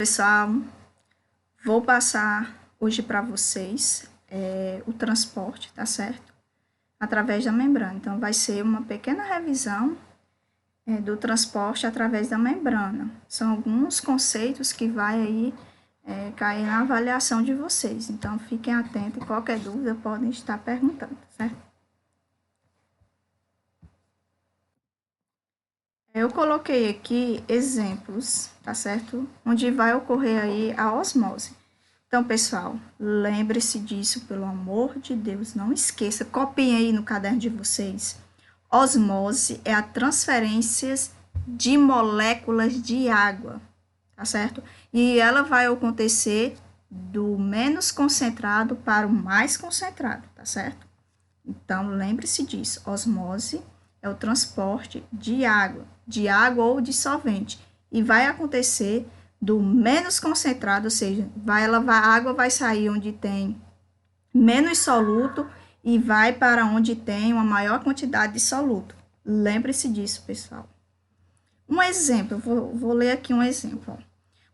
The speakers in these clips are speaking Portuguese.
Pessoal, vou passar hoje para vocês o transporte, tá certo? Através da membrana. Então, vai ser uma pequena revisão do transporte através da membrana. São alguns conceitos que vai aí cair na avaliação de vocês. Então, fiquem atentos e qualquer dúvida podem estar perguntando, certo? Eu coloquei aqui exemplos, tá certo? Onde vai ocorrer aí a osmose. Então, pessoal, lembre-se disso, pelo amor de Deus, não esqueça, copiem aí no caderno de vocês. Osmose é a transferência de moléculas de água, tá certo? E ela vai acontecer do menos concentrado para o mais concentrado, tá certo? Então, lembre-se disso, osmose é o transporte de água ou de solvente, e vai acontecer do menos concentrado, ou seja, a água vai sair onde tem menos soluto e vai para onde tem uma maior quantidade de soluto. Lembre-se disso, pessoal. Um exemplo, vou ler aqui um exemplo.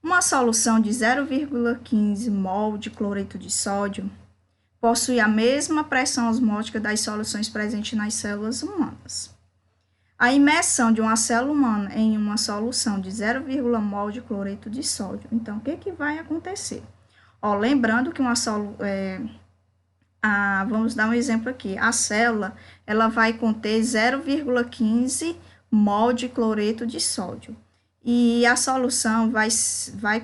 Uma solução de 0,15 mol de cloreto de sódio possui a mesma pressão osmótica das soluções presentes nas células humanas. A imersão de uma célula humana em uma solução de 0,1 mol de cloreto de sódio. Então, o que vai acontecer? Lembrando que vamos dar um exemplo aqui. A célula ela vai conter 0,15 mol de cloreto de sódio. E a solução vai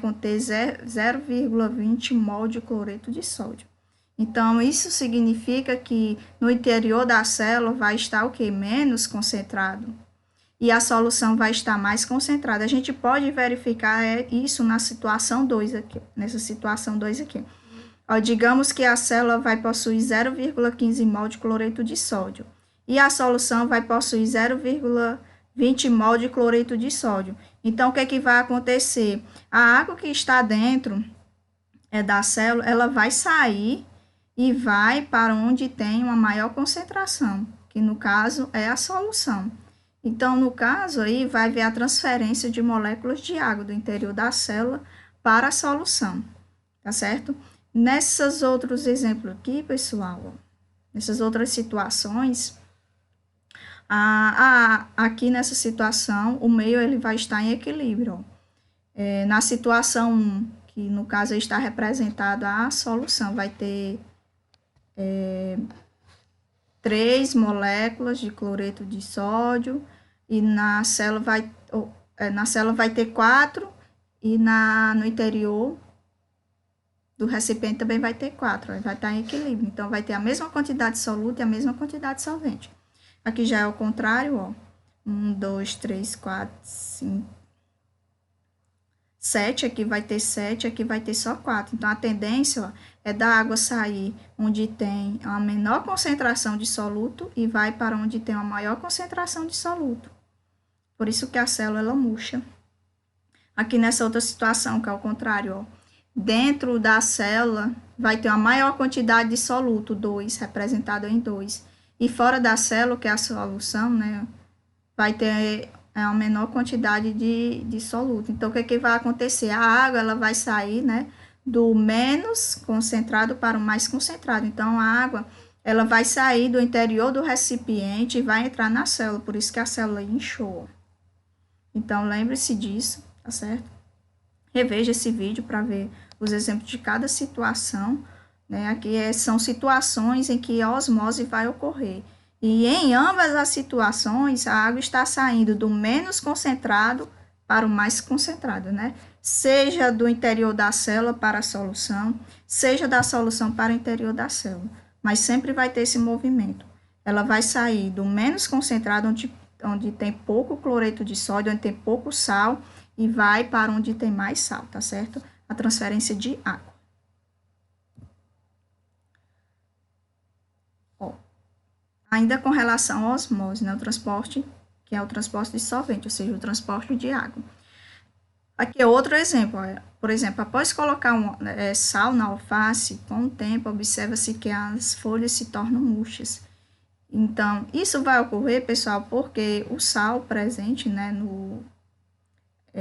conter 0,20 mol de cloreto de sódio. Então, isso significa que no interior da célula vai estar o quê? Menos concentrado. E a solução vai estar mais concentrada. A gente pode verificar isso na situação 2 aqui, nessa situação 2 aqui. Digamos que a célula vai possuir 0,15 mol de cloreto de sódio. E a solução vai possuir 0,20 mol de cloreto de sódio. Então, o que vai acontecer? A água que está dentro da célula, ela vai sair e vai para onde tem uma maior concentração, que no caso é a solução. Então, no caso aí, vai haver a transferência de moléculas de água do interior da célula para a solução, tá certo? Nessas outros exemplos aqui, pessoal, nessas outras situações, aqui nessa situação, o meio ele vai estar em equilíbrio. Na situação 1, que no caso está representada a solução, vai ter 3 moléculas de cloreto de sódio, e na célula vai ter 4, e no interior do recipiente também vai ter 4, vai estar em equilíbrio. Então, vai ter a mesma quantidade de soluto e a mesma quantidade de solvente. Aqui já é o contrário, 1, 2, 3, 4, 5, 7, aqui vai ter 7, aqui vai ter só 4. Então, a tendência é da água sair onde tem a menor concentração de soluto e vai para onde tem uma maior concentração de soluto. Por isso que a célula ela murcha. Aqui nessa outra situação, que é o contrário, dentro da célula vai ter uma maior quantidade de soluto, 2, representado em 2. E fora da célula, que é a solução, né, vai ter a menor quantidade de soluto. Então, o que vai acontecer? A água ela vai sair, né, do menos concentrado para o mais concentrado. Então, a água ela vai sair do interior do recipiente e vai entrar na célula, por isso que a célula inchou. Então, lembre-se disso, tá certo? Reveja esse vídeo para ver os exemplos de cada situação, né? Aqui são situações em que a osmose vai ocorrer. E em ambas as situações, a água está saindo do menos concentrado para o mais concentrado, né? Seja do interior da célula para a solução, seja da solução para o interior da célula. Mas sempre vai ter esse movimento. Ela vai sair do menos concentrado, onde tem pouco cloreto de sódio, onde tem pouco sal, e vai para onde tem mais sal, tá certo? A transferência de água. Ainda com relação à osmose, né? O transporte, que é o transporte de solvente, ou seja, o transporte de água. Aqui é outro exemplo. Por exemplo, após colocar sal na alface, com o tempo, observa-se que as folhas se tornam murchas. Então, isso vai ocorrer, pessoal, porque o sal presente, né,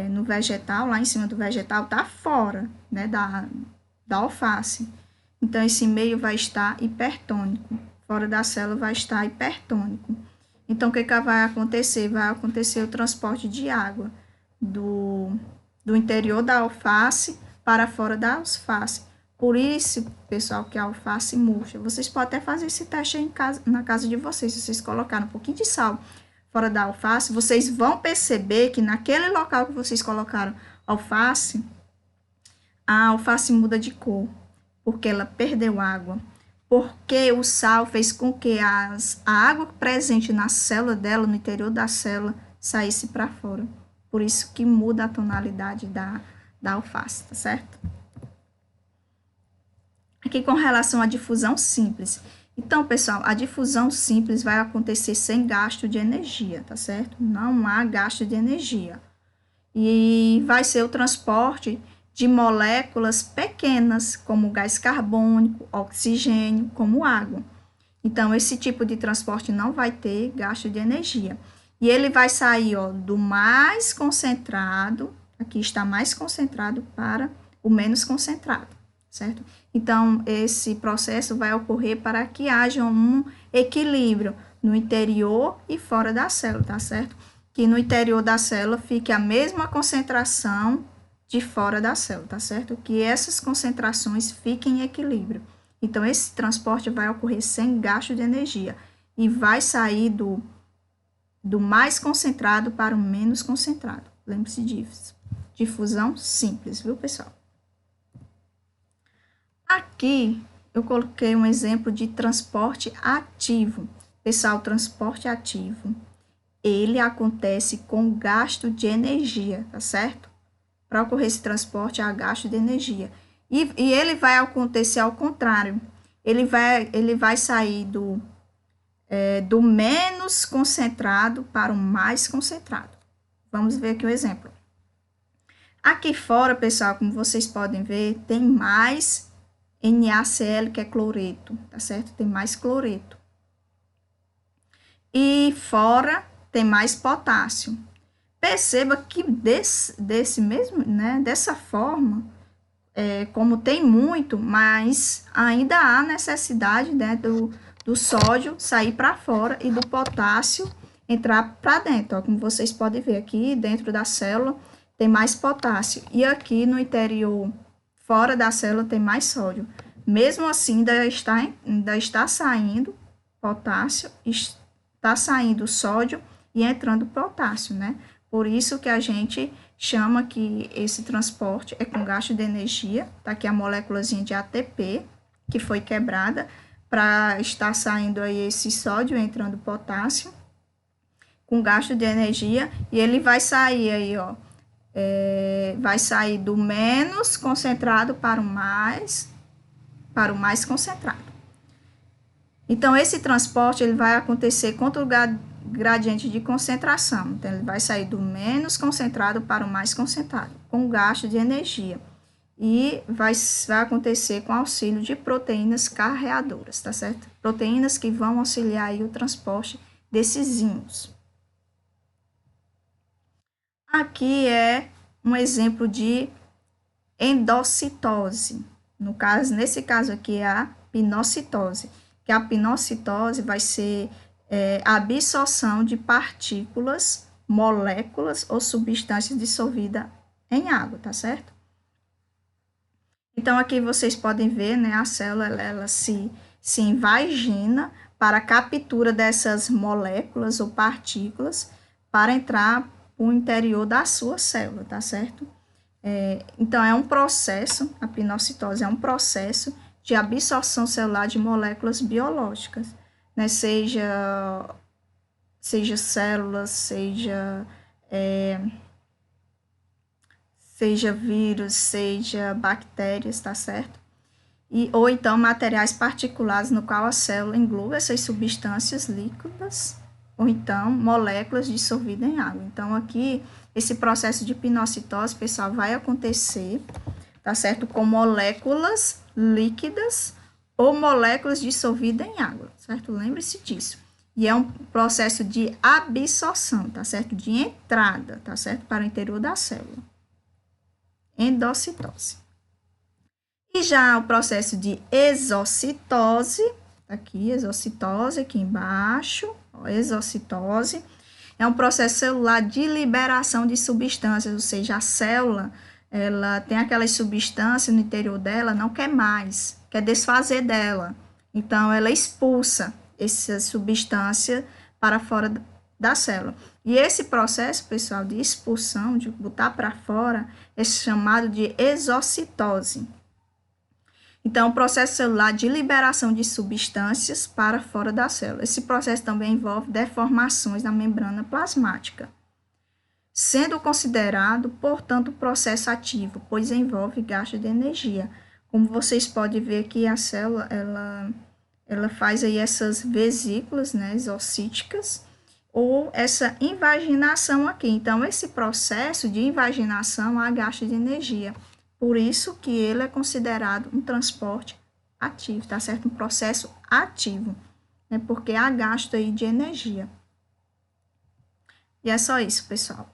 no vegetal, lá em cima do vegetal, tá fora, né, da alface. Então, esse meio vai estar hipertônico. Fora da célula vai estar hipertônico. Então, o que vai acontecer? Vai acontecer o transporte de água do interior da alface para fora da alface. Por isso, pessoal, que a alface murcha. Vocês podem até fazer esse teste aí na casa de vocês. Se vocês colocarem um pouquinho de sal fora da alface, vocês vão perceber que naquele local que vocês colocaram alface, a alface muda de cor, porque ela perdeu água. Porque o sal fez com que a água presente na célula dela, no interior da célula, saísse para fora. Por isso que muda a tonalidade da alface, tá certo? Aqui com relação à difusão simples. Então, pessoal, a difusão simples vai acontecer sem gasto de energia, tá certo? Não há gasto de energia. E vai ser o transporte de moléculas pequenas, como gás carbônico, oxigênio, como água. Então, esse tipo de transporte não vai ter gasto de energia. E ele vai sair, ó, do mais concentrado, aqui está mais concentrado, para o menos concentrado, certo? Então, esse processo vai ocorrer para que haja um equilíbrio no interior e fora da célula, tá certo? Que no interior da célula fique a mesma concentração de fora da célula, tá certo? Que essas concentrações fiquem em equilíbrio. Então, esse transporte vai ocorrer sem gasto de energia e vai sair do mais concentrado para o menos concentrado. Lembre-se disso. Difusão simples, viu, pessoal? Aqui, eu coloquei um exemplo de transporte ativo. Pessoal, transporte ativo, ele acontece com gasto de energia, tá certo? Para ocorrer esse transporte, há gasto de energia. E ele vai acontecer ao contrário. Ele vai sair do menos concentrado para o mais concentrado. Vamos ver aqui o exemplo. Aqui fora, pessoal, como vocês podem ver, tem mais NaCl, que é cloreto, tá certo? Tem mais cloreto. E fora tem mais potássio. Perceba que dessa forma, como tem muito, mas ainda há necessidade, né, do sódio sair para fora e do potássio entrar para dentro. Ó, como vocês podem ver aqui, dentro da célula tem mais potássio. E aqui no interior, fora da célula, tem mais sódio. Mesmo assim, ainda está saindo potássio, está saindo sódio e entrando potássio, né? Por isso que a gente chama que esse transporte é com gasto de energia. Tá aqui a moléculazinha de ATP, que foi quebrada, para estar saindo aí esse sódio, entrando potássio, com gasto de energia, e ele vai sair aí, ó, vai sair do menos concentrado para o mais concentrado. Então, esse transporte ele vai acontecer contra o gradiente de concentração. Então, ele vai sair do menos concentrado para o mais concentrado, com gasto de energia. E vai acontecer com auxílio de proteínas carreadoras, tá certo? Proteínas que vão auxiliar aí o transporte desses íons. Aqui é um exemplo de endocitose. Nesse caso aqui é a pinocitose. Que a pinocitose vai ser a absorção de partículas, moléculas ou substâncias dissolvidas em água, tá certo? Então, aqui vocês podem ver, né, a célula ela se invagina para a captura dessas moléculas ou partículas para entrar para o interior da sua célula, tá certo? Então, é um processo, a pinocitose é um processo de absorção celular de moléculas biológicas, né? Seja células, seja vírus, seja bactérias, tá certo? Ou então materiais particulares no qual a célula engloba essas substâncias líquidas, ou então moléculas dissolvidas em água. Então, aqui, esse processo de pinocitose, pessoal, vai acontecer, tá certo? Com moléculas líquidas ou moléculas dissolvidas em água, certo? Lembre-se disso. E é um processo de absorção, tá certo? De entrada, tá certo? Para o interior da célula. Endocitose. E já o processo de exocitose, aqui, exocitose, aqui embaixo, ó, exocitose, é um processo celular de liberação de substâncias, ou seja, a célula, ela tem aquelas substâncias no interior dela, não quer mais, quer desfazer dela. Então, ela expulsa essa substância para fora da célula. E esse processo, pessoal, de expulsão, de botar para fora, é chamado de exocitose. Então, o processo celular de liberação de substâncias para fora da célula. Esse processo também envolve deformações na membrana plasmática, sendo considerado, portanto, processo ativo, pois envolve gasto de energia. Como vocês podem ver aqui, a célula, ela faz aí essas vesículas, né, exocíticas, ou essa invaginação aqui. Então, esse processo de invaginação há gasto de energia. Por isso que ele é considerado um transporte ativo, tá certo? Um processo ativo, né? Porque há gasto aí de energia. E é só isso, pessoal.